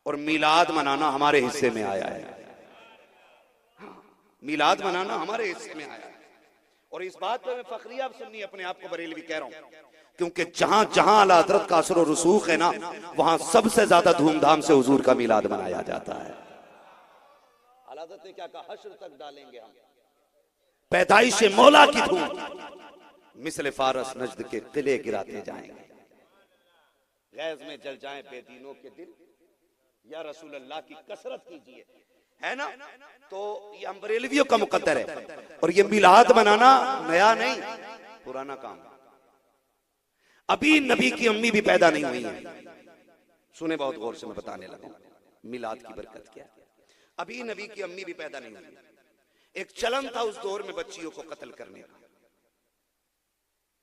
और मीलाद मनाना हमारे हिस्से में आया है। मीलाद मनाना हमारे हिस्से में आया है। और इस बात पर मैं फखरिया सुन्नी अपने आप को बरेलवी कह रहा हूं, क्योंकि जहां जहां आला हज़रत का असर और रसूख है ना, वहां सबसे ज्यादा धूमधाम से हुजूर का मीलाद मनाया जाता है। आला हज़रत ने क्या कहा, हश्र तक डालेंगे हम पैदाइश मौला की धूम, मिसले फारस नजद के किले गिराते जाएंगे, गैज में जल जाएं बेदीनों के दिल, या रसूल अल्लाह की कसरत कीजिए, है ना। तो ये हम बरेलवियों का मुकद्दर है। और ये मिलाद मनाना नया नहीं, पुराना काम। अभी नबी की अम्मी भी पैदा नहीं हुई है। सुने बहुत गौर से, मैं बताने लगा मिलाद की बरकत क्या। अभी नबी की अम्मी भी पैदा नहीं हुई। एक चलन था उस दौर में बच्चियों को कत्ल करने का,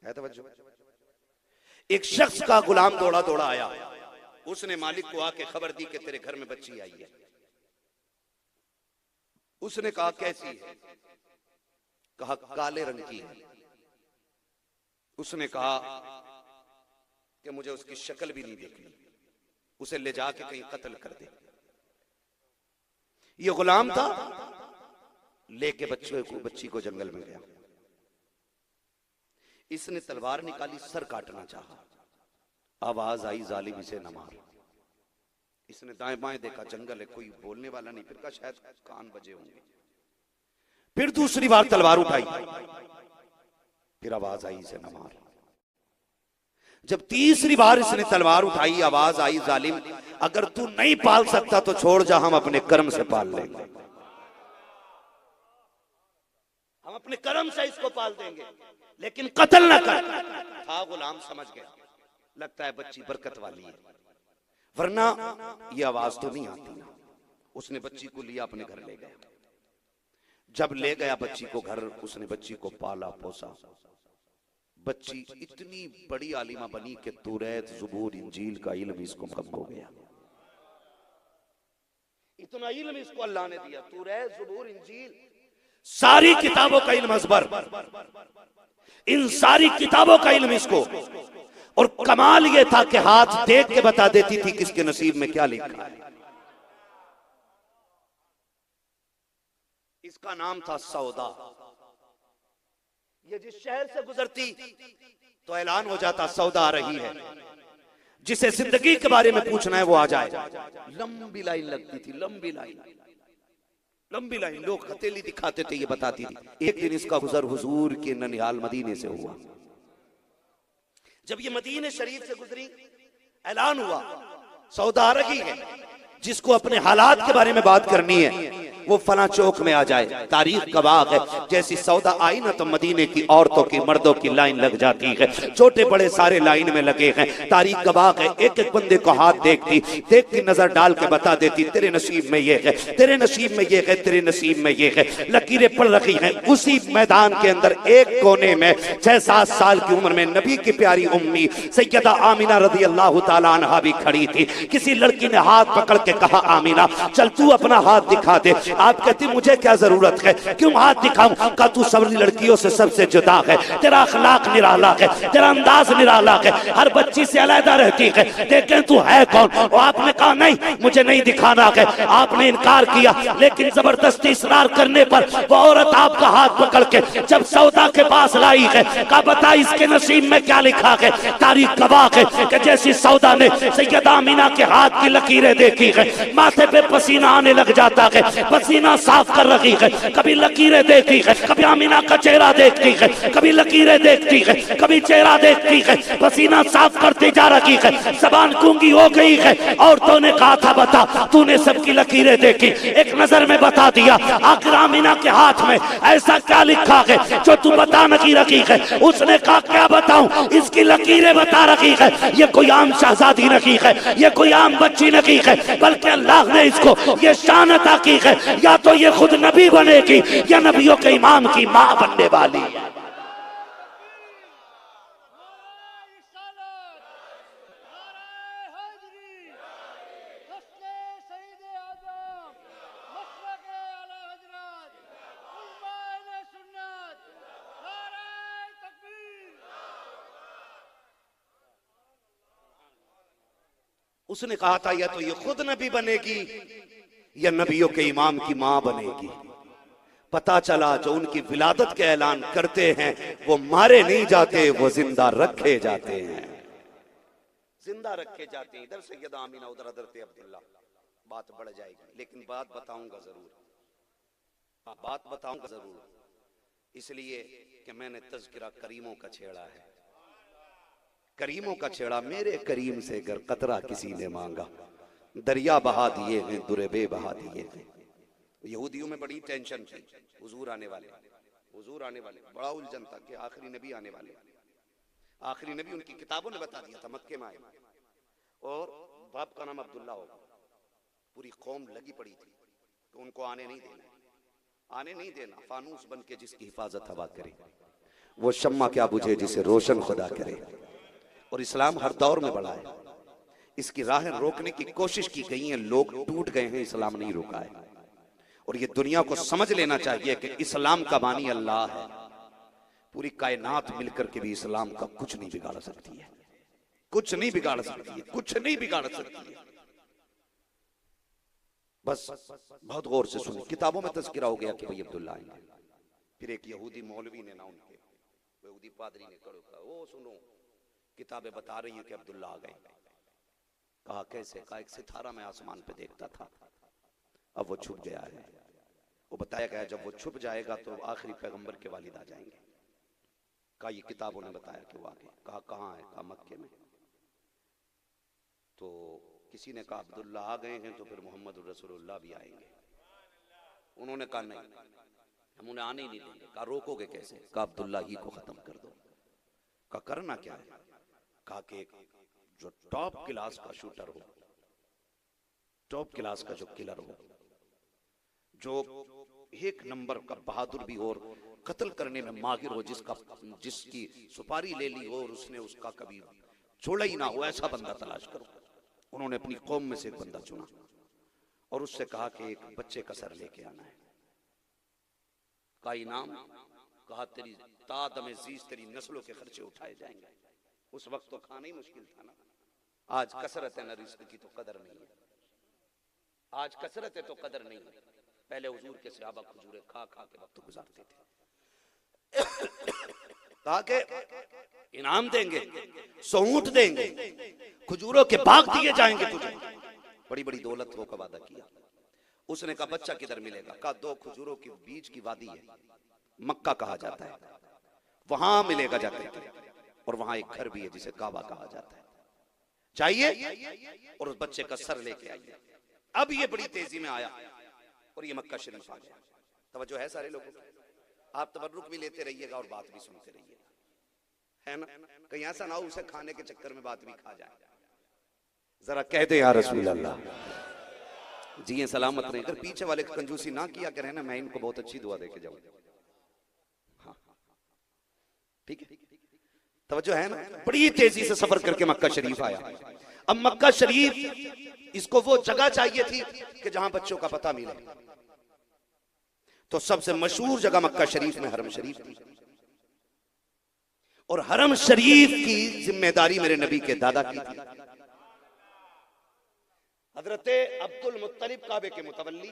है तवज्जो। एक शख्स का गुलाम दौड़ा दौड़ा आया, उसने मालिक को आके खबर दी कि तेरे घर में बच्ची आई है। उसने कहा कैसी है? कहा काले रंग की है। उसने कहा कि मुझे उसकी शक्ल भी नहीं देखनी, उसे ले जाके कहीं कत्ल कर दे। ये गुलाम था, लेके बच्ची को जंगल में गया। इसने तलवार निकाली, सर काटना चाहा, आवाज आई जालिम इसे न मार। इसने दाएं बाएं देखा, जंगल है, कोई बोलने वाला नहीं। फिर कहा शायद कान बजे होंगे। फिर दूसरी बार तलवार उठाई, फिर आवाज आई इसे न मार। जब तीसरी बार इसने तलवार उठाई, आवाज आई जालिम अगर तू नहीं पाल सकता तो छोड़ जा, हम अपने कर्म से पाल लेंगे, हम अपने कर्म से इसको पाल देंगे, लेकिन कत्ल ना कर। था गुलाम, समझ गया, लगता है बच्ची बरकत वाली है, वरना ये आवाज तो नहीं आती। उसने बच्ची को लिया, अपने घर ले गया। जब ले गया बच्ची को घर, उसने बच्ची को पाला पोसा। बच्ची इतनी बड़ी आलिमा बनी कि तौरात, ज़बूर, इंजील का इल्म इसको कम हो गया। इतना इल्म इसको अल्लाह ने दिया, तौरात, ज़बूर, इंजील, सारी किताबों का इल्म अज़बर, इन सारी किताबों का इल्म इसको। और कमाल ये था कि हाथ देख के बता देती थी किसके नसीब में क्या लिखा है। इसका नाम था सौदा। ये जिस शहर से गुजरती तो ऐलान हो जाता सौदा आ रही है। जिसे जिंदगी के बारे में पूछना है वो आ जाए। लंबी लाइन लगती थी, लंबी लाइन। लोग हथेली दिखाते थे, ये बताती थी। एक दिन इसका गुजर हुजूर के ननिहाल मदीने से हुआ। जब ये मदीने शरीफ से गुजरी, ऐलान हुआ सौदा आ रही है। जिसको अपने हालात के बारे में बात करनी है वो फला चौक में आ जाए। तारीख का बाग है, जैसी सौदा आई ना तो मदीने की औरतों की, मर्दों की लाइन लग जाती है। छोटे बड़े सारे लाइन में लगे हैं। तारीख का बाग है, एक एक बंदे को हाथ देख के नजर डाल के बता देती तेरे नसीब में ये है, तेरे नसीब में ये है, तेरे नसीब में ये है। लकीरें पड़ रखी हैं। उसी मैदान के अंदर एक कोने में 6-7 साल की उम्र में नबी की प्यारी उम्मी सैयदा आमिना रज़ी अल्लाह तआला अन्हा भी खड़ी थी। किसी लड़की ने हाथ पकड़ के कहा आमिना चल तू अपना हाथ दिखा दे। आप कहती मुझे क्या जरूरत है, क्यों हाथ दिखाऊं? का तू सबरी लड़कियों से सबसे जुदा है, तेरा अखलाक निराला है, तेरा अंदाज निराला है, हर बच्ची से अलहदा रहती है, देखें तू है कौन? और आपने कहा नहीं मुझे नहीं दिखाना है। आपने इनकार किया, लेकिन जबरदस्ती इसरार करने पर वो औरत आपका हाथ पकड़ के जब सौदा के पास लाई है, कहा बता इसके नसीब में क्या लिखा है। तारीख गवाह है कि जैसी सौदा ने सैयदा आमिना के हाथ की लकीरें देखी है, माथे पे पसीना आने लग जाता है। पसीना साफ कर रही है, कभी लकीरें देखती है, कभी आमिना का चेहरा देखती है, कभी लकीरें देखती है, कभी चेहरा देखती है। पसीना साफ करती जा रही है, जबान गूंगी हो गई है। औरतों ने कहा था बता तूने सबकी लकीरें देखी, एक नजर में बता दिया। आखिर आमिना के हाथ में ऐसा क्या लिखा है जो तू बता नहीं रही है? उसने कहा क्या बताऊं, इसकी लकीरें बता रही है। ये कोई आम शहजादी नहीं है, ये कोई आम बच्ची नहीं है, बल्कि अल्लाह ने इसको ये शान अता की है। या तो ये खुद नबी बनेगी या नबियों के इमाम की मां बनने वाली है। उसने कहा था या तो ये खुद नबी बनेगी या नबियों के इमाम की मां बनेगी। पता चला जो उनकी विलादत के ऐलान करते हैं वो मारे नहीं जाते, वो जिंदा रखे जाते हैं, जिंदा रखे जाते हैं। इधर सैयद आमीना, उधर हजरत अब्दुल्ला। बात बढ़ जाएगी, लेकिन बात बताऊंगा जरूर, बात बताऊंगा जरूर, इसलिए कि मैंने तज़किरा करीमों का छेड़ा है। करीमों का छेड़ा, मेरे करीम से अगर कतरा किसी ने मांगा, दरिया बहा दिए हैं, दुरेबे बहा दिए हैं। यहूदियों में बड़ी टेंशन थी, हुजूर आने वाले, हुजूर आने वाले, बड़ा उलझन था कि आखिरी नबी आने वाले। आखिरी नबी उनकी किताबों ने बता दिया था, मक्के में आए और बाप का नाम अब्दुल्ला होगा। पूरी कौम लगी पड़ी थी कि उनको आने नहीं देना, आने नहीं देना। फानूस बन के जिसकी हिफाजत हवा करे, वो शम्मा क्या बुझे जिसे रोशन खुदा करे। और इस्लाम हर दौर में बढ़ा है, इसकी राहें रोकने की कोशिश की गई है, लोग टूट गए हैं, इस्लाम नहीं रुका है। और ये दुनिया को समझ लेना चाहिए कि इस्लाम का बानी अल्लाह है। पूरी कायनात मिलकर के भी इस्लाम का कुछ नहीं बिगाड़ सकती है, कुछ नहीं बिगाड़ सकती है, कुछ नहीं बिगाड़ सकती है। बस बहुत गौर से सुनिए, किताबों में तज़किरा हो गया कि भाई अब्दुल्ला आएंगे। फिर एक यहूदी मौलवी ने ना, उनके यहूदी पादरी ने कहा, ओ सुनो, किताबें बता रही हैं कि अब्दुल्ला आ गए। कहा कैसे? कहा एक सितारा मैं आसमान पे देखता था, अब वो छुप गया है। वो बताया गया जब वो छुप जाएगा तो आखिरी पैगंबर के वालिद आ जाएंगे। कहा ये किताबों ने बताया कि वो आ गए। कहा कहाँ है? कहा मक्के में। तो किसी ने कहा अब्दुल्ला आ गए हैं तो फिर मोहम्मद रसूलुल्लाह भी आएंगे। उन्होंने कहा नहीं, हम उन्हें आने ही नहीं देंगे। कहा रोकोगे कैसे? कहा अब्दुल्ला ही को खत्म कर दो। कहा करना क्या है? कहा कि जो टॉप क्लास का शूटर हो, टॉप क्लास का जो किलर हो, जो एक नंबर का बहादुर भी हो और कत्ल करने में माहिर हो, जिसकी सुपारी ले ली हो और उसने उसका कभी छोड़ा ही ना हो, ऐसा बंदा तलाश करो। उन्होंने अपनी कौम में से एक बंदा चुना और उससे कहा कि एक बच्चे का सर लेके आना है। का इनाम? कहा तेरी तादमे जीज, तेरी नस्लों के खर्चे उठाए जाएंगे। उस वक्त तो खाना ही मुश्किल था ना। आज कसरत है ना, रिस्क की तो कदर नहीं है। आज कसरत है तो कदर नहीं है। पहले हुजूर के सहाबा खजूरे खा खा के वक्त गुजारते थे। कहा के इनाम देंगे, ऊंट देंगे, खजूरों के बाग दिए जाएंगे तुझे, बड़ी बड़ी दौलत हो का वादा किया। उसने कहा बच्चा किधर मिलेगा? कहा 2 खजूरों के बीच की वादी है, मक्का कहा जाता है, वहां मिलेगा जाकर। और वहां एक घर भी है जिसे काबा कहा जाता है। चाहिए? और उस बच्चे का सर लेके आइए। अब ये बड़ी तेजी में आया और ये मक्का शरीफ आ गया। तवज्जो है सारे लोगों की? आप तबर्रुक भी लेते रहिएगा और बात भी सुनते रहिएगा, है ना? कहीं ऐसा ना हो उसे खाने के चक्कर में बात भी खा जाए। जरा कह दे या रसूल अल्लाह। जी सलामत रहे। अगर पीछे वाले कंजूसी ना किया करें ना, मैं इनको बहुत अच्छी दुआ देके जाऊं। हाँ ठीक है, तवज्जो है ना? बड़ी तेजी से सफर करके मक्का शरीफ आया। अब मक्का शरीफ इसको वो जगह चाहिए थी कि जहां बच्चों का पता मिले, तो सबसे मशहूर जगह मक्का शरीफ में हरम शरीफ थी। और हरम शरीफ की जिम्मेदारी मेरे नबी के दादा की थी, हजरत अब्दुल मुत्तलिब काबे के मुतवल्ली।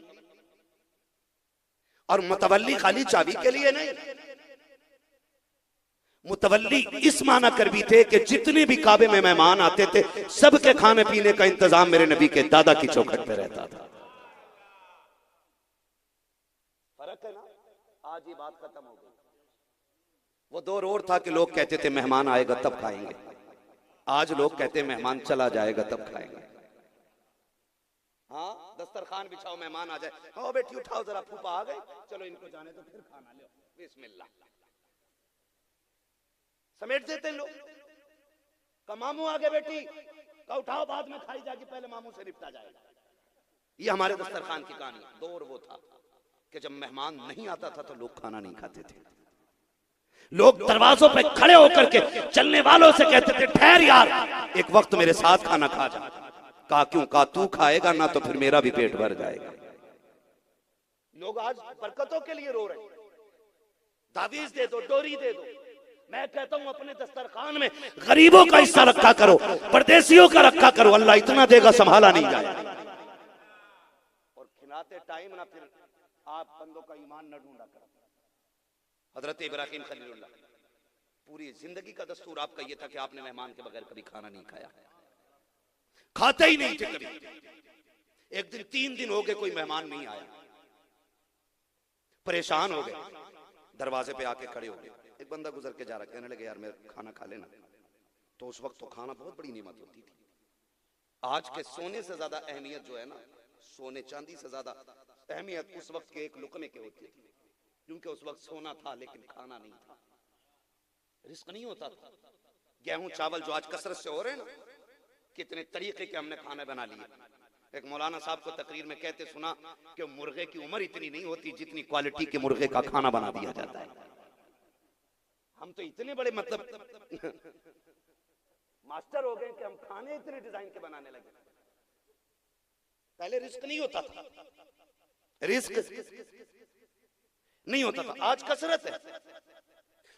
और मुतवल्ली खाली चाबी के लिए नहीं, मुतवल्ली इस माना कर भी थे कि जितने भी काबे में मेहमान आते थे सबके खाने पीने का इंतजाम मेरे नबी के दादा की चौखट पे रहता था। फर्क है ना? आज ये बात खत्म हो गई। वो दौर और था कि लोग कहते थे मेहमान आएगा तब खाएंगे, आज लोग कहते मेहमान चला जाएगा तब खाएंगे। हाँ दस्तरखान बिछाओ, मेहमान आ जाए, हाँ बेटी उठाओ जरा, फूफा आ गए, चलो इनको जाने तो फिर खाना लो, बिस्मिल्लाह, समेट देते हैं लोग। का मामू आ गए बेटी, का उठाओ बाद में खाई जाके, पहले मामू से निपटा जाएगा। ये हमारे दस्तरखान की कहानी। दौर वो था कि जब मेहमान नहीं आता था तो लोग खाना नहीं खाते थे। लोग दरवाजों पे खड़े होकर के चलने वालों से कहते थे ठहर यार, एक वक्त मेरे साथ खाना खा जा। कहा क्यों? कहा तू खाएगा ना तो फिर मेरा भी पेट भर जाएगा। लोग आज बरकतों के लिए रो रहे, तावीज दे दो, डोरी दे दो, मैं कहता हूं अपने दस्तरखान में गरीबों का हिस्सा रखा करो, परदेसियों का रखा करो, अल्लाह इतना देगा संभाला नहीं जाए। और खिलाते टाइम ना फिर आप बंदों का ईमान न ढूंढा करो। हजरत इब्राहिम खलीलुल्लाह पूरी जिंदगी का दस्तूर आपका यह था कि आपने मेहमान के बगैर कभी खाना नहीं खाया, खाते ही नहीं थे कभी। एक दिन 3 दिन हो गए कोई मेहमान नहीं आया, परेशान हो गए, दरवाजे पे आके खड़े हो गए। एक बंदा गुजर के जा रहा, कहने लगे यार मेरा खाना खा लेना। तो उस वक्त तो खाना बहुत बड़ी नेमत होती थी। आज के सोने से ज्यादा अहमियत जो है ना, सोने चांदी से ज्यादा अहमियत उस वक्त के एक लुकमे के होती थी, क्योंकि उस वक्त सोना था लेकिन खाना नहीं था, रिस्क नहीं होता था। गेहूं चावल जो आज कसरत से हो रहे हैं ना, कितने तरीके के हमने खाने बना लिए। एक मौलाना साहब को तकरीर में कहते सुना कि मुर्गे की उम्र इतनी नहीं होती जितनी क्वालिटी के मुर्गे का खाना बना दिया जाता है। हम तो इतने बड़े मतलब मास्टर हो गए कि हम खाने इतने डिजाइन के बनाने लगे। पहले रिस्क नहीं होता था, रिस्क नहीं होता था, आज कसरत है।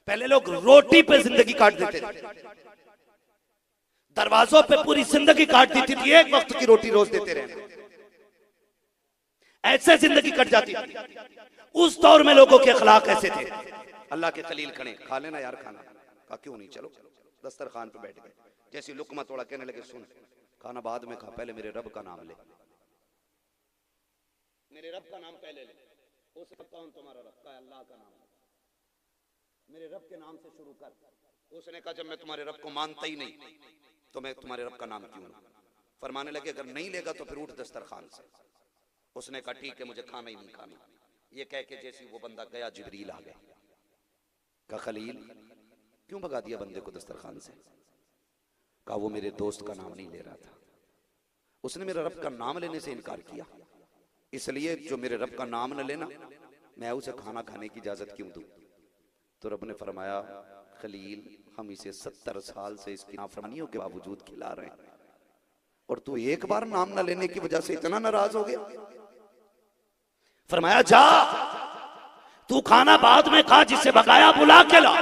पहले लोग रोटी पे जिंदगी काट देते थे, दरवाजों पे पूरी जिंदगी काट देती थी, एक वक्त की रोटी रोज देते रहे, ऐसे जिंदगी कट जाती थी। उस दौर में लोगों के अखलाक ऐसे थे। अल्लाह के खलील खड़े, खा लेना यार खाना, कहा क्यों नहीं, चलो दस्तरखान पे बैठ गए। जैसे लुकमा तोड़ा, कहने लगे सुन खाना बाद में खा, पहले मेरे रब का नाम ले, मेरे रब का नाम पहले ले। उसने कौन तुम्हारा रब? का अल्लाह का नाम, मेरे रब के नाम से शुरू कर। उसने कहा जब मैं तुम्हारे रब को मानता ही नहीं तो मैं तुम्हारे रब का नाम क्यों लूं? फरमाने लगे अगर नहीं लेगा तो फिर उठ दस्तरखान से। उसने कहा ठीक है मुझे खाना ही नहीं खाना। ये कह के जैसे वो बंदा गया, जिब्रील आ गया, कहा खलील क्यों भगा दिया बंदे को दस्तरखान से? कहा वो मेरे दोस्त का नाम नहीं ले रहा था, उसने मेरे रब का नाम लेने से इनकार किया, इसलिए जो मेरे रब का नाम न लेना मैं उसे खाना खाने की इजाजत क्यों दूं? तो रब ने फरमाया खलील हम इसे 70 साल से इसकी नाफरमानियों के बावजूद खिला रहे हैं और तू एक बार नाम न लेने की वजह से इतना नाराज हो गया। फरमाया जा तू खाना बाद में खा, जिसे भगाया बुला के ला।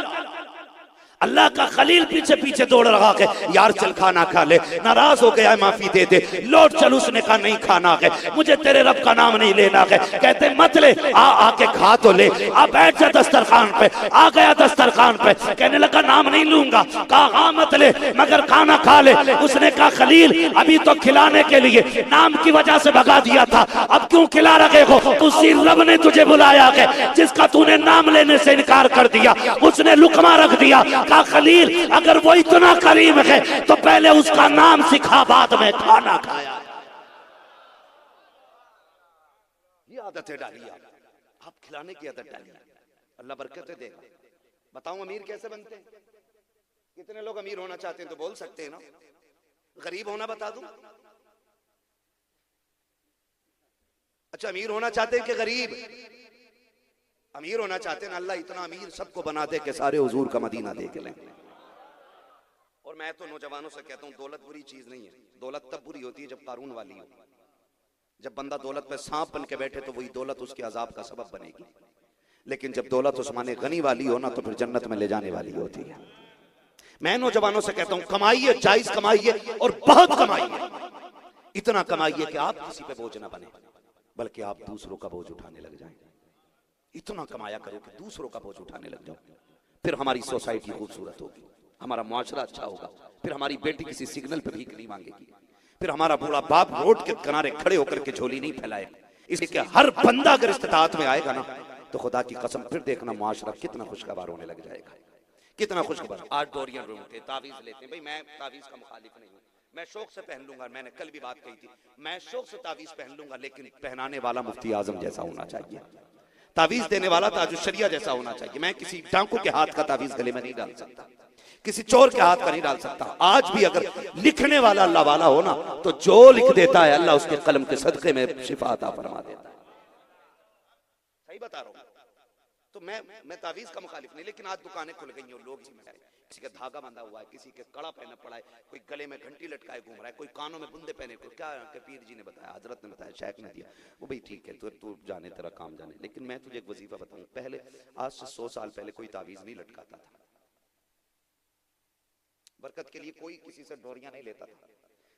अल्लाह का खलील पीछे पीछे दौड़ रहा है, यार चल खाना खा ले, नाराज हो गया माफी दे दे, लौट चल। उसने कहा नहीं खाना है, मुझे तेरे रब का नाम नहीं लेना है। कहते मत ले, आके खा तो ले, आ बैठ जा दस्तरखान पे। आ गया दस्तरखान पे, कहने लगा नाम नहीं लूंगा। कहा हाँ मत ले मगर खाना खा ले। उसने कहा खलील अभी तो खिलाने के लिए नाम की वजह से भगा दिया था, अब क्यों खिला रहे हो? उसी रब ने तुझे बुलाया है जिसका तूने नाम लेने से इनकार कर दिया। उसने लुकमा रख दिया, कहा खलील अगर वो इतना करीम है तो पहले उसका नाम सिखा, बाद में खाना खाया। ये आदतें डालिए आप खिलाने की आदत डालिए, अल्लाह बरकतें देगा। बताऊं अमीर कैसे बनते हैं? कितने लोग अमीर होना चाहते हैं तो बोल सकते हैं ना? गरीब होना बता दूं? अच्छा अमीर होना चाहते हैं कि गरीब? अमीर होना चाहते हैं, अल्लाह इतना अमीर सबको बना दे कि सारे हुजूर का मदीना देख लें। और मैं तो नौजवानों से कहता हूं दौलत बुरी चीज नहीं है, दौलत तब बुरी होती है जब कारून वाली हो। जब बंदा दौलत पे सांप बन के बैठे तो वही दौलत उसके अजाब का सबब बनेगी, लेकिन जब दौलत उस्माने गनी वाली हो ना तो फिर जन्नत में ले जाने वाली होती है। मैं नौजवानों से कहता हूं कमाइए, जायज कमाइए और बहुत कमाइए, इतना कमाइए कि आप किसी पे बोझ ना बने बल्कि आप दूसरों का बोझ उठाने लग जाएं। इतना कमाया करो कि दूसरों का बोझ उठाने लग जाओ, फिर हमारी सोसाइटी खूबसूरत होगी, हमारा मुआशरा अच्छा होगा, फिर हमारी बेटी किसी सिग्नल पर भीख नहीं मांगेगी, फिर हमारा बूढ़ा बाप रोड के किनारे खड़े होकर के झोली नहीं फैलाएगा। इसलिए हर बंदा अगर इस्तिताअत में आएगा ना तो खुदा की कसम फिर देखना मुआशरा कितना खुशगवार होने लग जाएगा, कितना खुशगवार। आज डोरियां ढूंढते तावीज लेते हैं, भाई मैं तावीज का मुखालिफ नहीं हूँ, मैं शौक से पहन लूंगा। मैंने कल भी बात कही थी, मैं शौक से तावीज पहन लूंगा, लेकिन पहनाने वाला मुफ्ती आजम जैसा होना चाहिए, तावीज देने वाला ताजुशरिया जैसा होना चाहिए। मैं किसी डाकू के हाथ का तावीज गले में नहीं डाल सकता, किसी चोर के हाथ का नहीं डाल सकता। आज भी अगर लिखने वाला अल्लाह वाला हो ना तो जो लिख देता है अल्लाह उसके कलम के सदके में शिफा अता फरमा देता है। सही बता रहा हूं। तो मैं तावीज का मुखालिफ नहीं, लेकिन आज दुकानें खुल गई हैं, लोग जिम्मेदार, किसी का धागा बंधा हुआ है, किसी के कड़ा पहना पड़ा है, कोई गले में घंटी लटकाए घूम रहा है, कोई कानों में बुंदे पहने, कोई क्या पीर जी ने बताया, हजरत ने बताया, शेख ने दिया, वो भाई ठीक है तू जाने तेरा काम जाने। लेकिन मैं तुझे एक वजीफा बताऊं, पहले आज से 100 साल पहले कोई तावीज नहीं लटकाता था, बरकत के लिए कोई किसी से डोरियां नहीं लेता था।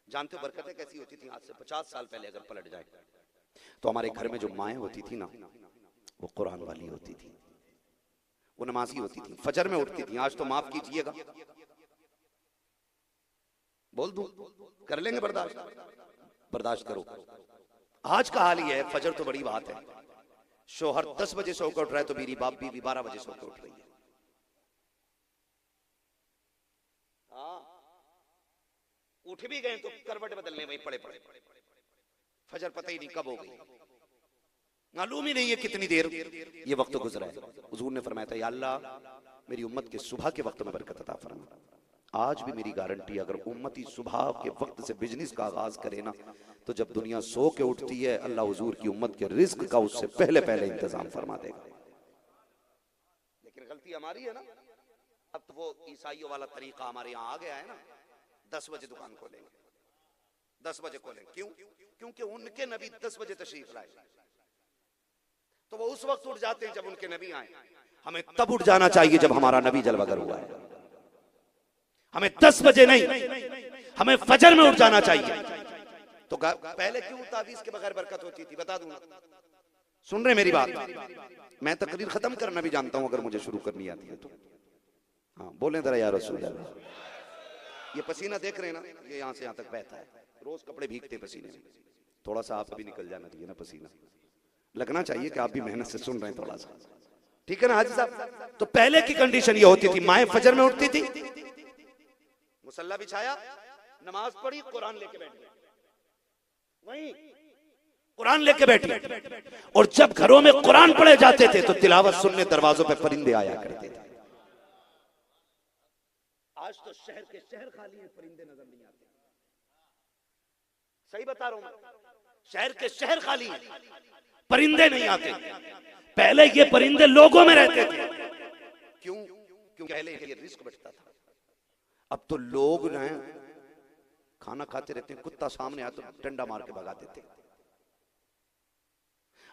जानते हो बरकतें कैसी होती थी? आज से 50 साल पहले अगर पलट जाए तो हमारे घर में जो माएँ होती थी ना, वो कुरान वाली होती थी, वो नमाजी होती थी, फजर में उठती थी। आज तो माफ कीजिएगा, बोल दूं, कर लेंगे बर्दाश्त, बर्दाश्त करो। आज का हाल ये है, फजर तो बड़ी बात है, शोहर 10 बजे सो कर उठ रहा है तो मेरी बाप बीवी 12 बजे सो कर उठ रही है। हाँ, उठ भी गए तो करवट बदलने वहीं पड़े पड़े, फजर पता ही नहीं कब हो गई, मालूम ही नहीं है कितनी देर ये वक्त गुजरा है। हुजूर ने फरमाया था, या अल्लाह मेरी उम्मत के सुबह के वक्त में बरकत अता फरमा। आज भी मेरी गारंटी, अगर उम्मती सुबह के वक्त से बिजनेस का आगाज करे ना, तो जब दुनिया सो के उठती है अल्लाह हुजूर की उम्मत के रिस्क का उससे पहले पहले इंतजाम फरमा देगा। लेकिन गलती हमारी है ना, अब तो वो ईसाइयों वाला तरीका हमारे यहाँ आ गया है ना, 10 बजे दुकान खोलेंगे, 10 बजे खोलेंगे। क्यों? क्योंकि उनके नबी 10 बजे तशरीफ लाए, तो वो उस वक्त उठ जाते हैं जब उनके नबी आए। हमें तब उठ जाना चाहिए जब हमारा नबी जलवागर हुआ है, हमें 10 बजे नहीं, हमें फजर में उठ जाना चाहिए। तो पहले क्यों तावीज के बगैर बरकत होती थी? बता दूंगा, सुन रहे मेरी बात? मैं तकरीर खत्म करना भी जानता हूं, अगर मुझे शुरू करनी आती है तो। हाँ बोले जरा या रसूल अल्लाह। ये पसीना देख रहे हैं ना, ये यहां से यहां तक बहता है, रोज कपड़े भीगते पसीने में, थोड़ा सा आप भी निकल जाना चाहिए ना, पसीना लगना चाहिए कि आप भी मेहनत से सुन रहे हैं थोड़ा सा, ठीक है ना हाजी साहब? तो पहले की कंडीशन ये होती थी, माएं फजर में उठती थी, मुसल्ला बिछाया, नमाज पढ़ी, कुरान लेके बैठ गए, वहीं कुरान लेके बैठी। और जब घरों में कुरान पढ़े जाते थे तो तिलावत सुनने दरवाजों पे परिंदे आया करते थे। आज तो शहर के शहर खाली है, परिंदे नजर नहीं आते। सही बता रहा हूं, शहर के शहर खाली है, परिंदे नहीं आते। पहले ये परिंदे लोगों में रहते थे। क्यों? क्योंकि पहले ये रिस्क बचता था। अब तो लोग ना खाना खाते रहते हैं, कुत्ता सामने आया तो डंडा मार के भगा देते।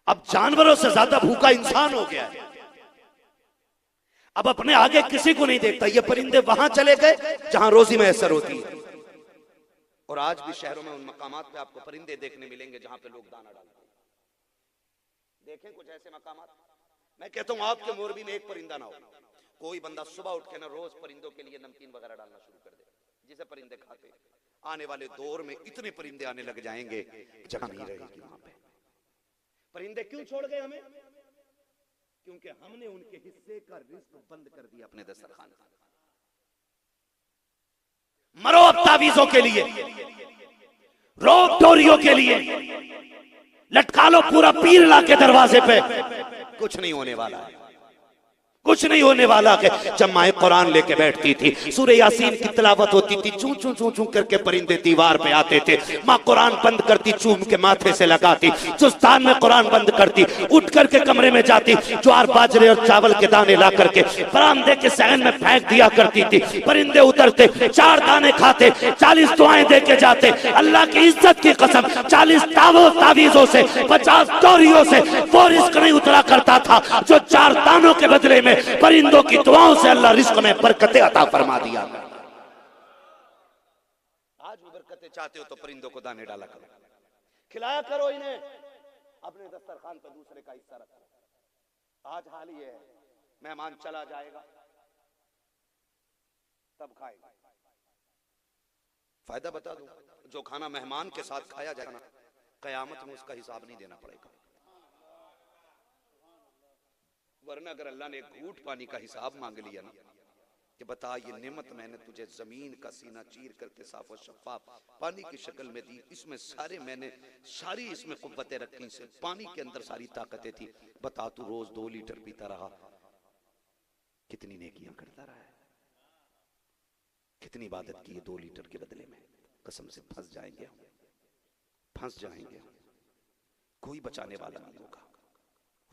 अब जानवरों से ज्यादा भूखा इंसान हो गया है, अब अपने आगे किसी को नहीं देखता। ये परिंदे वहां चले गए जहां रोजी मैसर होती है। और आज भी शहरों में उन मकामात पे आपको परिंदे देखने मिलेंगे जहां पे लोग दाना डालते हैं। देखें कुछ ऐसे मकामात। मैं कहता हूं आपके मोरबी में एक परिंदा ना हो, कोई बंदा सुबह उठ के ना रोज परिंदों के लिए नमकीन वगैरह डालना शुरू कर दे, जिसे परिंदे खाते। आने वाले दौर में इतने परिंदे आने लग जाएंगे, जगह नहीं रहेगी वहां पे। परिंदे क्यों छोड़ गए हमें? क्योंकि हमने उनके हिस्से का रिस्क बंद कर दिया अपने दस्तरखान का। मरो अब तावीजों के लिए, रो डोरियों के लिए, लटका लो पूरा पीर ला के दरवाजे पे, कुछ नहीं होने वाला है, कुछ नहीं होने वाला है। जब माए कुरान लेके बैठती थी, सूरह यासीन की तिलावत होती थी, चूं चूं चूं चूं करके परिंदे दीवार पे आते थे। माँ कुरान बंद करती, चूम के माथे से लगाती, सुस्तान में कुरान बंद करती, उठ करके कमरे में जाती, ज्वार बाजरे और चावल के दाने ला करके बरामदे के सहन में फेंक दिया करती थी। परिंदे उतरते, 4 दाने खाते, 40 दुआएं दे के जाते। अल्लाह की इज्जत की कसम, 40 तावीजों से, 50 डोरियों से वो रिस्क नहीं उतरा करता था जो 4 दानों के बदले में परिंदों की दुआओं से अल्लाह रिस्क में बरकतें अता फरमा दिया। आज भी बरकतें चाहते हो तो परिंदों को दाने डाला करो, खिलाया करो इन्हें, अपने दस्तरखान पर दूसरे का हिस्सा रखो। आज हाल ये है, मेहमान चला जाएगा तब खाएगा। फायदा बता दूं, जो खाना मेहमान के साथ खाया जाएगा ना, कयामत में उसका हिसाब नहीं देना पड़ेगा। वरना अगर अल्लाह ने एक घूंट पानी का हिसाब मांग लिया ना, कि बता ये नेमत मैंने तुझे जमीन का सीना चीर करके साफ और शफाफ पानी की शक्ल में दी, इसमें सारे मैंने सारी इसमें कुव्वतें रखी से, पानी के अंदर सारी ताकतें थी, बता तू रोज 2 लीटर पीता रहा, कितनी नेकियां करता रहा है, कितनी इबादत की है 2 लीटर के बदले में। कसम से फंस जाएंगे हम, फंस जाएंगे, कोई बचाने वाला नहीं होगा।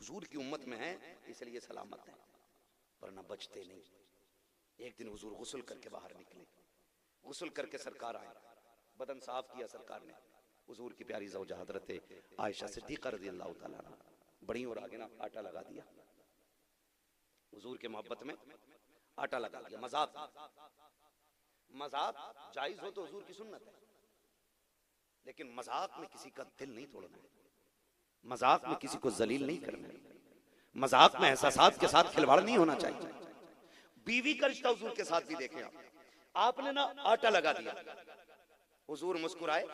हुजूर की उम्मत में है इसलिए सलामत है, वरना बचते नहीं। एक दिन हुजूर गुस्ल करके बाहर निकले, गुस्ल करके सरकार आए, बदन साफ किया सरकार ने। हुजूर की प्यारी ज़ौजा हज़रत आयशा सिद्दीक़ा रज़ियल्लाहु ताला अन्हा बड़ी और आगे ना आटा लगा दिया, हुजूर के मोहब्बत में आटा लगा दिया, मजाक। मजाक जायज हो तो हुजूर की सुन्नत है, लेकिन मजाक में किसी का दिल नहीं तोड़ना है, मजाक में किसी को जलील नहीं करना है, मजाक में एहसासात के साथ खिलवाड़ नहीं होना चाहिए। बीवी का रिश्ता हुजूर के साथ भी देखें आप, आपने ना आटा लगा दिया, हुजूर मुस्कुराए,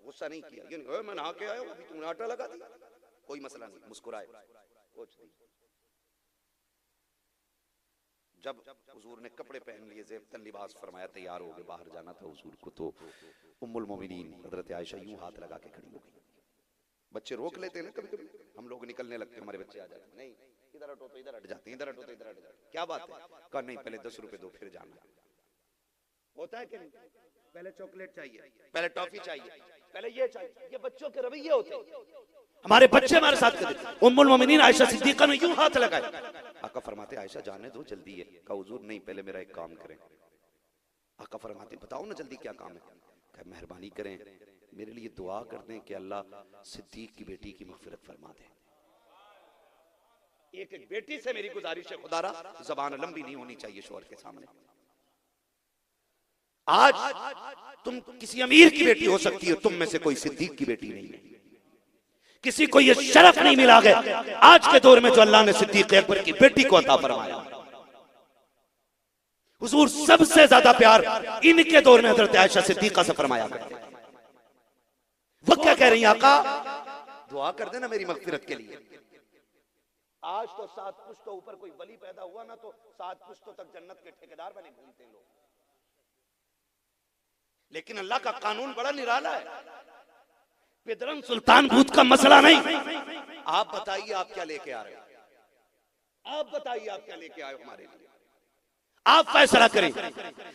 गुस्सा नहीं किया, ये नहीं मैं नहा के आया हूं अभी तुमने आटा लगा दिया, कोई मसला नहीं, मुस्कुराए, कुछ नहीं। जब हुजूर ने कपड़े पहन लिए, ज़ेबतन लिबास फरमाया, तैयार हो गए, बाहर जाना था हुजूर को, तो उम्मुल मोमिनीन हजरत आयशा यूं हाथ लगा के खड़ी हो गई। बच्चे रोक लेते हैं ना कभी कभी, हम लोग निकलने लगते हैं, हमारे बच्चे आ जाते हैं, नहीं इधर हटो तो इधर हट जाते हैं, इधर हटो तो इधर हट जाते हैं, क्या बात है, कहा नहीं पहले 10 रुपए दो फिर जाना। होता है कि नहीं, पहले चॉकलेट चाहिए, पहले टॉफी चाहिए, पहले ये चाहिए, ये बच्चों के रवैये होते हैं, हमारे बच्चे हमारे साथ करते। उम्मुल मोमिनीन आयशा सिद्दीका ने यूं हाथ लगाए, आका फरमाते आयशा जाने दो जल्दी है, कहा हुजूर नहीं पहले मेरा एक काम करें। आका फरमाते बताओ ना जल्दी क्या काम है, कहा मेहरबानी करें मेरे लिए दुआ कर दें कि अल्लाह सिद्दीक की बेटी की मगफिरत फरमा दे। एक एक बेटी से मेरी गुजारिश है खुदारा, जबान लंबी नहीं होनी चाहिए शोहर के सामने। आज तुम किसी अमीर की बेटी हो सकती हो, तुम में से कोई सिद्दीक की बेटी नहीं है, किसी को यह शरफ नहीं मिला है आज के दौर में जो अल्लाह ने सिद्दीक अकबर की बेटी को अता फरमाया। हुजूर सबसे ज्यादा प्यार इनके दौर में हजरत आयशा सिद्दीका से फरमाया करते। वो क्या कह रही हैं, आका दुआ कर देना मेरी मगफिरत के लिए। आज तो 7 पुश्तों ऊपर कोई वली पैदा हुआ ना तो 7 पुश्तों तक जन्नत के ठेकेदार बने घूमते लोग, लेकिन अल्लाह का कानून बड़ा निराला है। पिदरन सुल्तान भूत का मसला नहीं। आप बताइए आप क्या लेके आ रहे हो, आप बताइए आप क्या लेके आए हो हमारे लिए, आप फैसला करें।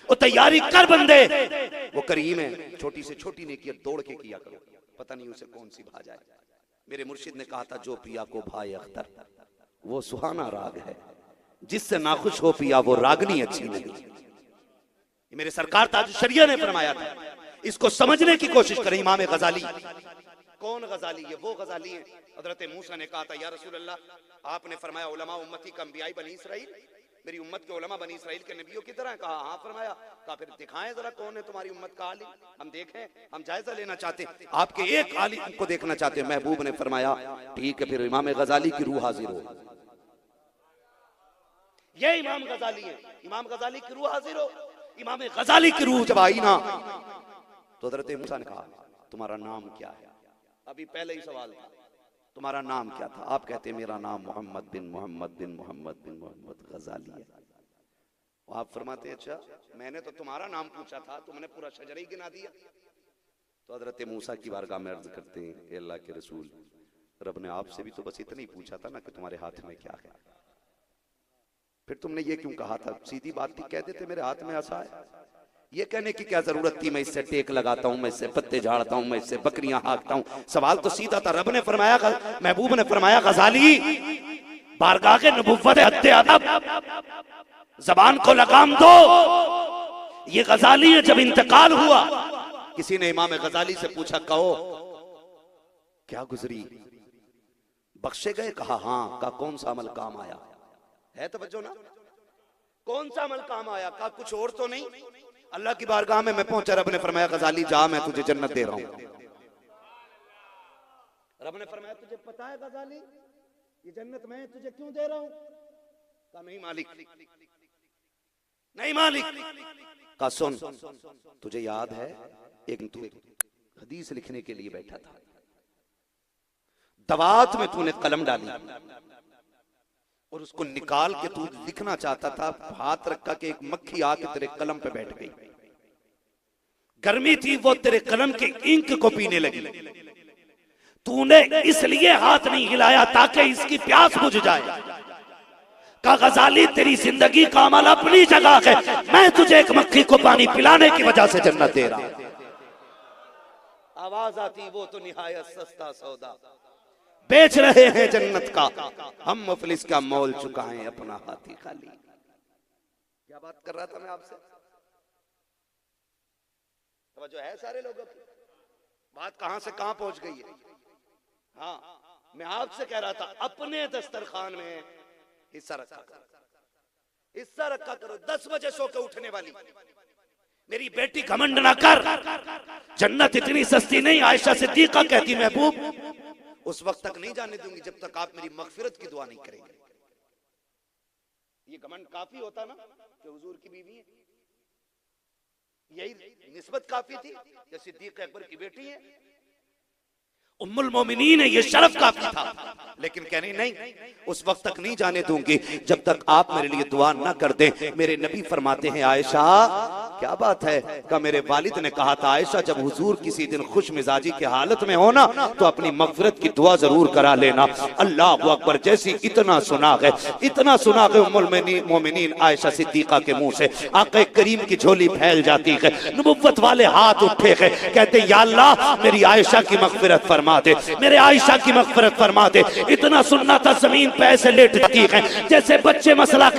वो तैयारी कर बंदे, वो करीम है, छोटी से छोटी नेकी दौड़ के किया करो, पता नहीं उसे कौन सी भा जाए। मेरे मुर्शिद ने कहा था जो पिया को भाई अख्तर वो सुहाना राग है, जिससे नाखुश हो पिया वो रागनी अच्छी नहीं। मेरे सरकार ताज शरिया ने फरमाया था, इसको समझने की कोशिश करें। इमाम गजाली, कौन गजाली है, वो गजाली है हजरत मूसा ने कहा था या रसूल अल्लाह आपने फरमाया उलमा उम्मती का अंबियाई बनी इसराइल, मेरी उम्मत के उलमा बनी इसराइल के नबियों की तरह। कहा हाँ फरमाया, कहा फिर दिखाएं जरा कौन है तुम्हारी उम्मत का आलिम, हम देखें, हम जायजा लेना चाहते हैं, आपके एक आलिम को देखना चाहते हैं। महबूब ने फरमाया ठीक है, फिर इमाम गजाली की रूह हाजिर हो। ये इमाम गजाली है, इमाम गजाली की रूह हाजिर हो। इमाम गजाली की रूह जब आई ना तो हजरत मूसा ने कहा तुम्हारा नाम क्या है, अभी पहले ही सवाल था, तुम्हारा नाम क्या था? आप कहते हैं मेरा नाम मोहम्मद बिन मोहम्मद बिन मोहम्मद बिन मोहम्मद गजाली है। आप फरमाते हैं अच्छा मैंने तो तुम्हारा नाम पूछा था, तुमने पूरा शजर ही गिना दिया। तो हजरत मूसा की बारगाह में अर्ज करते हैं अल्लाह के रसूल, रब ने आपसे भी तो बस इतना ही पूछा था ना कि तुम्हारे हाथ में क्या है, फिर तुमने ये क्यों कहा था? सीधी बात थी, कह देते मेरे हाथ में आसा है। ये कहने की क्या जरूरत थी मैं इससे टेक लगाता हूं, मैं इससे पत्ते झाड़ता हूं, मैं इससे बकरियां हाँकता हूं? सवाल तो सीधा था। रब ने फरमाया, महबूब ने फरमाया गजाली बारगाह के नबुव्वत हद्दे अदब जबान को लगाम दो। ये गजाली है, जब इंतकाल हुआ किसी ने इमाम गजाली से पूछा कहो क्या गुजरी, बख्शे गए? कहा हाँ। कहा कौन सा अमल काम आया? है तवज्जो ना, कौन सा अमल काम आया? कहा कुछ और तो नहीं। अल्लाह की बारगाह में मैं पहुंचा, रब ने फरमाया गजाली जा मैं तुझे जन्नत दे रहा हूं। रब ने फरमाया तुझे पता है गजाली ये जन्नत मैं तुझे क्यों दे रहा हूं? कहा नहीं मालिक, नहीं मालिक। कहा सुन, तुझे याद है एक तू हदीस लिखने के लिए बैठा था, दवात में तूने कलम डाली और उसको निकाल के तू लिखना चाहता था, हाथ रखा कि एक मक्खी आके तेरे कलम पे बैठ गई, गर्मी थी, वो तेरे कलम के इंक को पीने लगी। तूने इसलिए हाथ नहीं हिलाया ताकि इसकी प्यास बुझ जाए। का गजाली तेरी जिंदगी का अमल अपनी जगह है, मैं तुझे एक मक्खी को पानी पिलाने की वजह से जन्नत दे रहा हूं। आवाज आती वो तो निहायत सस्ता सौदा, बेच रहे हैं जन्नत का, हम मुफलिस का मोल चुकाएं अपना हाथी खाली। क्या बात कर रहा था मैं आपसे? जो है सारे लोगों की बात कहां से कहां पहुंच गई है। हाँ मैं आपसे कह रहा था अपने दस्तरखान में हिस्सा रखा करो, हिस्सा रखा करो। 10 बजे सो के उठने वाली मेरी बेटी घमंड ना कर, जन्नत इतनी सस्ती नहीं। आयशा सिद्दीका कहती महबूब उस वक्त तक नहीं जाने दूंगी जब तक आप मेरी मगफिरत की दुआ नहीं करेंगे। ये घमंड काफी होता ना कि हुजूर की बीवी है, यही निस्बत काफी थी या सिद्दीक अकबर की बेटी है, उम्मुल मोमिनीन है, ये शरफ काफी था। लेकिन कहने नहीं, उस वक्त तक नहीं जाने दूंगी जब तक आप मेरे लिए दुआ ना कर दें। मेरे नबी फरमाते हैं आयशा क्या बात है का मेरे वालिद ने कहा था आयशा जब हुजूर किसी दिन खुश मिजाजी की हालत में हो ना तो अपनी मगफिरत की दुआ जरूर करा लेना। अल्लाह अकबर। जैसी इतना सुना है, इतना सुना है उम्मुल मोमिनीन आयशा सिद्दीका के मुंह से आका करीम की झोली फैल जाती है, नबुव्वत वाले हाथ उठे हैं, कहते या अल्लाह मेरी आयशा की मगफिरत फरमा दे, मेरे आयशा की मगफिरत फरमा दे। इतना सुनना था जमीन पे ऐसे लेट जाती है जैसे बच्चे मचला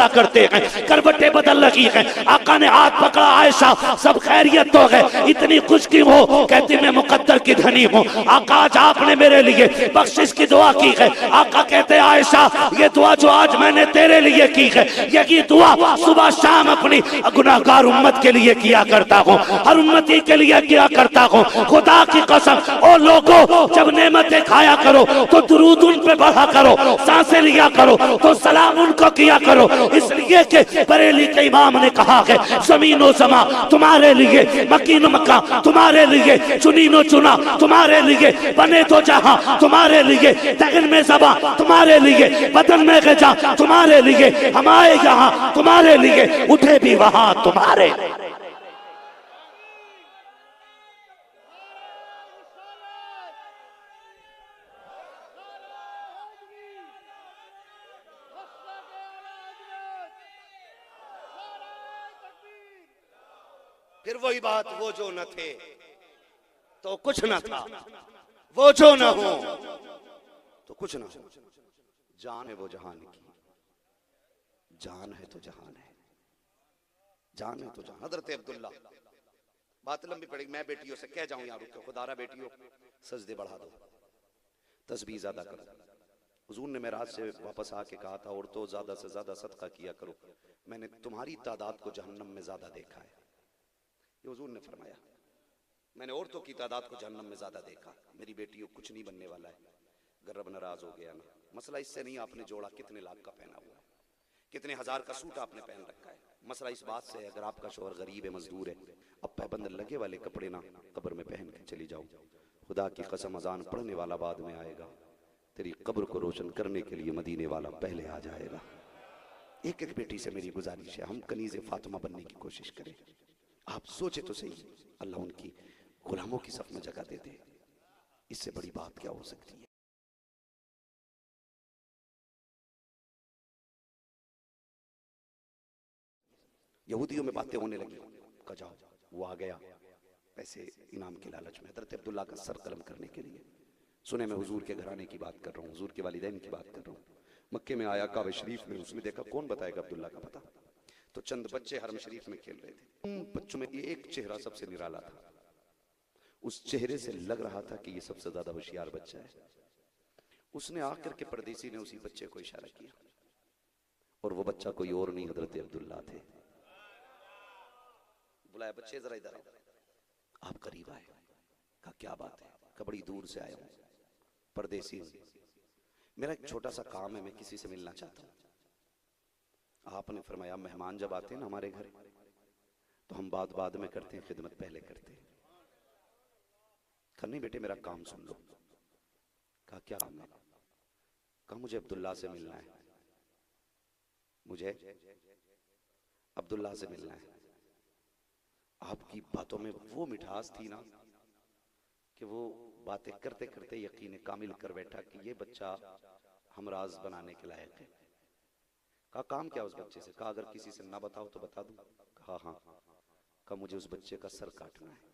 करते हैं, करवटें बदल रही हैं। आका ने हाथ पकड़ा, आयशा सब खैरियत तो है, इतनी खुश क्यों हो? कहती मैं मुकद्दर की धनी हूँ। आका आज आपने मेरे लिए बख्शिश की दुआ की है। आका कहते आयशा ये दुआ जो आज मैंने तेरे लिए की है यही दुआ सुबह शाम अपनी गुनाहगार उम्मत के लिए किया करता हूँ, हर उम्मती के लिए किया करता हूँ। खुदा की कसम ओ लोगों जब नेमतें खाया करो तो दुरूद उन पे बढ़ा करो, सांसें लिया करो तो सलाम उनको किया करो। इसलिए कि बरेली के इमाम ने कहा है जमीनो समा तुम्हारे लिए, मकीन मक्का तुम्हारे लिए, चुनीनो चुना तुम्हारे लिए, बने तो जहां तुम्हारे लिए, तगन में सबा तुम्हारे लिए, बदन में गजा तुम्हारे लिए, हम आए यहाँ तुम्हारे लिए, उठे भी वहां तुम्हारे। फिर वही बात, वो जो न थे तो कुछ न था, वो जो न हो तो कुछ न हो। जान है वो जहान की, जान है तो जहान है, जान है तो जहान। हजरत अब्दुल्ला, बात लंबी पड़ेगी, मैं बेटियों से कह जाऊं यार रुको, खुदारा बेटियों सजदे बढ़ा दो, तस्बीह ज्यादा करो। हुजूर ने मेराज से वापस आके कहा था औरतों ज्यादा से ज्यादा सदका किया करो, मैंने तुम्हारी तादाद को जहन्नम में ज्यादा देखा है। ये हुजूर ने फरमाया, मैंने औरतों की तादाद को जहन्नम में ज्यादा देखा। मेरी बेटियों कुछ नहीं बनने वाला है। अगर रब नाराज हो गया ना, मसला इससे नहीं आपने जोड़ा कितने लाख का पहना हुआ है, कितने हजार का सूट आपने पहन रखा है। मसला इस बात से है अगर आपका शौहर गरीब है, मजदूर है, अब पैबंद लगे वाले कपड़े ना कब्र में पहन के चली जाओ। खुदा की कसम अजान पढ़ने वाला बाद में आएगा, तेरी कब्र को रोशन करने के लिए मदीने वाला पहले आ जाएगा। एक एक बेटी से मेरी गुजारिश है हम कनीज़े फातिमा बनने की कोशिश करें। आप सोचे तो सही, अल्लाह उनकी गुलामों की सफ में जगह दे दे, इससे बड़ी बात क्या हो सकती है। यहूदियों में बातें होने लगी, कहा जाओ वो आ गया पैसे इनाम के लालच में हजरत अब्दुल्ला का सर कलम करने के लिए। सुने मैं हुजूर के घराने की बात कर रहा हूँ, हुजूर के वालिदैन की बात कर रहा हूँ। मक्के में आया काबा शरीफ में, उसने देखा कौन बताएगा अब्दुल्ला का पता, तो चंद बच्चे हरम शरीफ में खेल रहे थे। उन बच्चों में एक चेहरा सबसे निराला था, उस चेहरे से लग रहा था कि ये सबसे ज्यादा होशियार बच्चा है। उसने आकर के परदेसी ने उसी बच्चे को इशारा किया और वो बच्चा कोई और नहीं हजरत अब्दुल्ला थे। बुलाया बच्चे जरा इधर आओ, आप करीब आए। कहा क्या बात है? कहा बड़ी दूर से आया हूं, परदेसी हूं, मेरा एक छोटा सा काम है, मैं किसी से मिलना चाहता हूं। आपने फरमाया मेहमान जब आते हैं ना हमारे घर तो हम बात बाद में करते हैं, खिदमत पहले करते हैं। कहा नहीं बेटे मेरा काम सुन लो। कहा क्या काम है? कहा मुझे अब्दुल्ला से मिलना है, मुझे अब्दुल्ला से मिलना है। आपकी बातों में वो मिठास थी ना कि वो बातें करते करते यकीन कामिल कर बैठा कि ये बच्चा हमराज बनाने के लायक है। कहा काम क्या उस बच्चे से? कहा अगर किसी से ना बताओ तो बता दूं। कहा हाँ। कहा मुझे उस बच्चे का सर काटना है।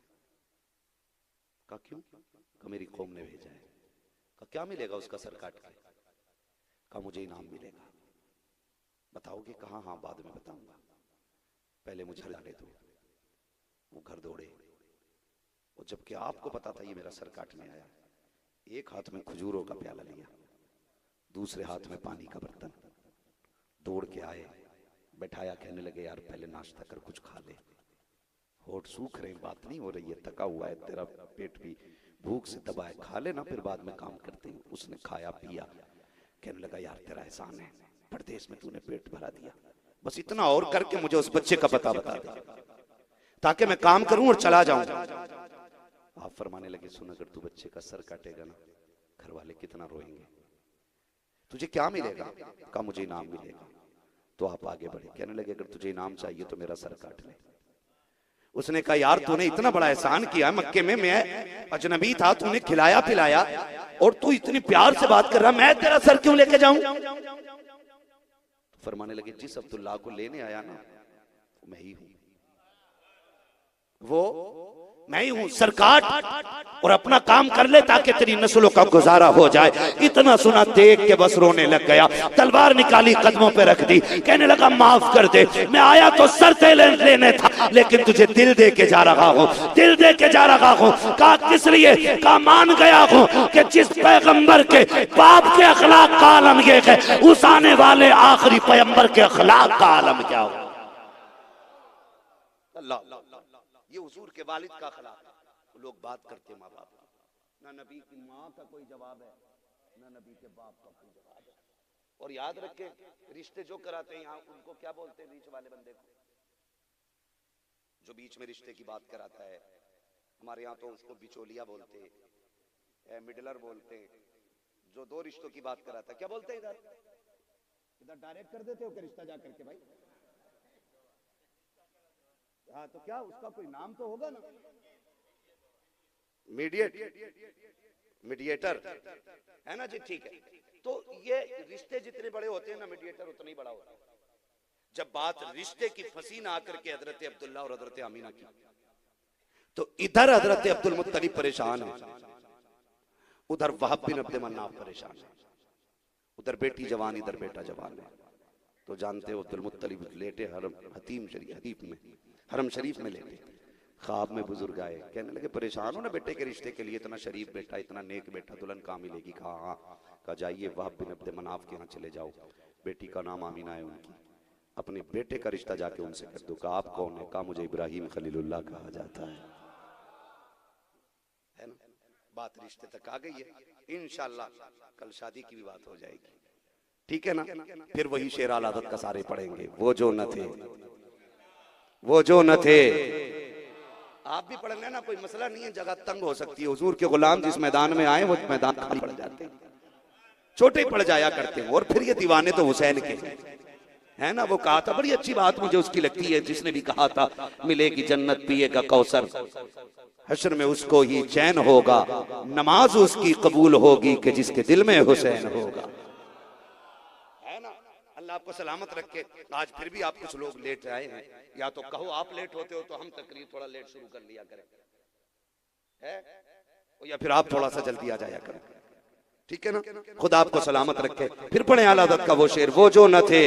कहा क्यों? कहा मेरी कौम ने भेजा है। कहा क्या मिलेगा उसका सर काट के? कहा मुझे इनाम मिलेगा। बताओगे? कहा हाँ बाद में बताऊंगा, पहले मुझे जाने दो। वो घर दौड़े और जबकि आपको पता था ये मेरा सर काटने आया, एक हाथ में खजूरों का प्याला लिया, दूसरे हाथ में पानी का बर्तन, दौड़ के आए, बैठाया, कहने लगे यार पहले नाश्ता कर, कुछ खा ले। होठ सूख रहे, बात नहीं हो रही है, थका हुआ है, तेरा पेट भी भूख से दबा है, खा लेना फिर बाद में काम करते हैं। उसने खाया पिया, कहने लगा यार तेरा एहसान है, परदेश में तूने पेट भरा दिया, बस इतना और करके मुझे उस बच्चे का पता बता दे ताकि मैं काम करूं और चला जाऊं। आप फरमाने लगे सुन, अगर तू बच्चे का सर काटेगा ना, घर वाले कितना रोएंगे, तुझे क्या मिलेगा? कहा मुझे इनाम मिलेगा। तो आप आगे बढ़े, कहने लगे अगर तुझे इनाम चाहिए तो मेरा सर काट ले। उसने कहा यार तूने इतना बड़ा एहसान किया, मक्के में मैं अजनबी था, तूने खिलाया पिलाया और तू इतनी प्यार से बात कर रहा, मैं तेरा सर क्यों लेके जाऊं? तो फरमाने लगे जिस अब्दुल्लाह को लेने आया ना मैं ही हूं, वो मैं ही हूं, सरकार और अपना काम कर ले ताकि तेरी नस्लों का गुजारा हो जाए। इतना सुना देख के बस रोने लग गया, तलवार निकाली कदमों पे रख दी, कहने लगा माफ कर दे, मैं आया तो सर से लेने था लेकिन तुझे दिल दे के जा रहा हूं, दिल दे के जा रहा हूं। कहा किस लिए? कहा मान गया हूं कि जिस पैगंबर के बाप के अखलाक का आलम ये है, उस आने वाले आखिरी पैगंबर के अखलाक का आलम क्या हो। अल्लाह, ये हुजूर के वालिद का अखलाक। लोग बात करते माँ बाप की, ना नबी की माँ का कोई जवाब है, ना नबी के बाप का कोई जवाब है। और याद रखें, रिश्ते जो कराते हैं यहाँ उनको क्या बोलते हैं? बीच वाले बंदे को, जो बीच में रिश्ते की बात कराता है, हमारे यहाँ तो उसको बिचौलिया बोलते हैं, मिडलर बोलते हैं। जो दो रिश्तों की बात कराता है क्या बोलते हैं? इधर इधर डायरेक्ट कर देते हो क्या रिश्ता जा करके भाई? हाँ तो क्या उसका कोई नाम तो होगा ना? मीडिएटर है ना जी, ठीक है। तो ये रिश्ते जितने बड़े होते हैं ना, मीडिएटर उतना ही बड़ा होता है। जब बात रिश्ते की फंसी ना आकर के हजरत अब्दुल्ला और हजरत आमीना की, तो इधर हजरत अब्दुल मुत्तलिब परेशान है, उधर वहाब बिन अब्द मन्नाफ परेशान है। उधर बेटी जवान, इधर बेटा जवान है। तो जानते हो अब्दुल मुत्तलिब लेटे हतीम हरम शरीफ में लेटे, ख्वाब में बुजुर्ग आए, कहने लगे परेशान हो ना बेटे के रिश्ते के लिए, इतना शरीफ बेटा, इतना नेक बेटा, दुल्हन कहाँ मिलेगी? कहा हाँ। कहा जाइए वहाब बिन अब्द मनाफ के यहाँ चले जाओ, बेटी का नाम आमीना है उनकी, अपने बेटे का रिश्ता जाके उनसे कर दो। कहा आप कौन है? कहा मुझे इब्राहिम खलीलुल्लाह कहा जाता है ना। बात रिश्ते तक आ गई है, इंशाअल्लाह कल शादी की भी बात हो जाएगी, ठीक है ना। फिर वही शेर आल आदत का सारे पढ़ेंगे, वो जो न थे, वो जो न थे। आप भी पढ़ लेना, कोई मसला नहीं है, जगह तंग हो सकती है। हुजूर के गुलाम जिस मैदान में आए वो मैदान खाली पड़ जाते हैं, छोटे पड़ जाया करते हैं। और फिर ये दीवाने तो हुसैन के है ना। वो कहा था, बड़ी अच्छी बात मुझे उसकी लगती है, जिसने भी कहा था मिलेगी जन्नत पिएगा कौसर, हश्र में उसको ही चैन होगा, नमाज उसकी कबूल होगी कि जिसके दिल में हुसैन होगा। अल्लाह आपको सलामत रखे। आज फिर भी आप कुछ लोग लेट आए हैं, या तो कहो आप लेट होते हो तो हम तकरीर थोड़ा लेट शुरू कर लिया करें, है? या फिर आप थोड़ा सा जल्दी आ जाया करें, ठीक है ना। खुदा आपको सलामत रखे। फिर पढ़े आला आदत का वो शेर, वो जो न थे